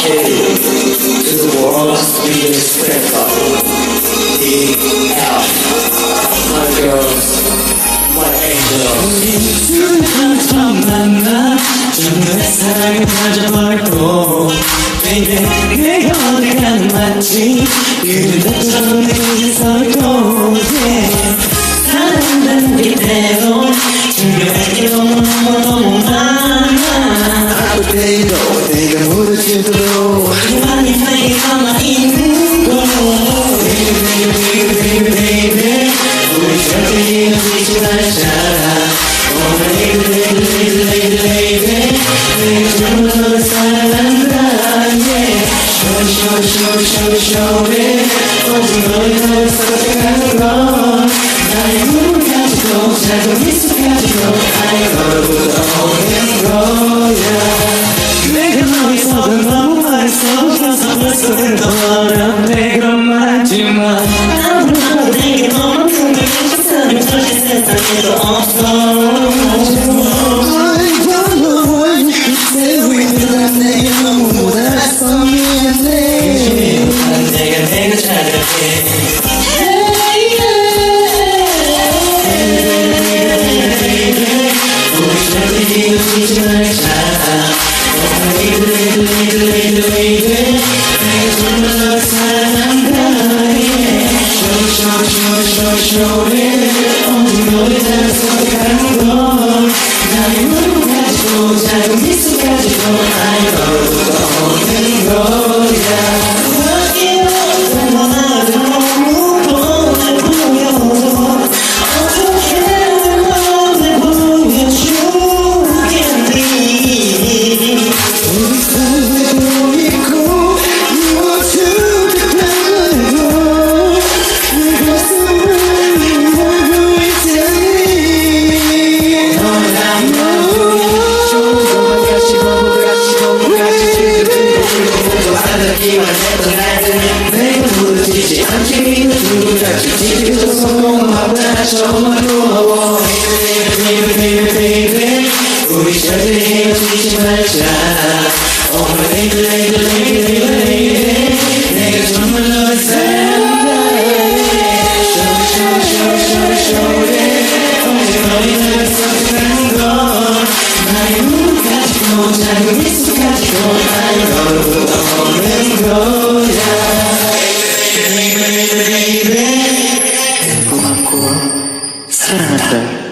to the world's biggest pepper, EL, my girls, my angels. 만나 정말 사랑을 가져버리고 Baby 내가 어디 가는 맞지 그대처럼 내게서도 사랑은 이대로 준비할게 너무 많아 아무데도 내가 모르지도 많이 많이 남아있는 거 Baby baby 우리 절대 이러지 말자 Oh baby 내가 정말 너를 사랑한다 yeah show it 오직 너를 생각하는 건 나의 꿈을 가지고 작은 미소 가지고 나의 너로부터 오는 거야 내가 너의 속은 너무 맛있어 그래서 벌써 된거라 내가 말하지만 아무도 내게 너만큼 그렇게 사는 절대 세상에도 없어 내가 찾을게 우리 절대 이루지 말자 내가 정말 널 사랑한다 Show it 오직 너를 생각하는 건 나의 눈을 가지고 작은 미소 가지고 나의 너로부터 오는 거야 내가 부르지지 않지 누구같이 지켜줘서 고마워 정말 고마워 Baby 우리 절대 헤어지지 말자 Oh baby 내가 정말 너를 사랑해 Show it 오직 너의 나를 선택하는 건 나의 눈을 가지고 작은 미소 가지고 나의 너로부터 오는 거야 고맙고 사랑한다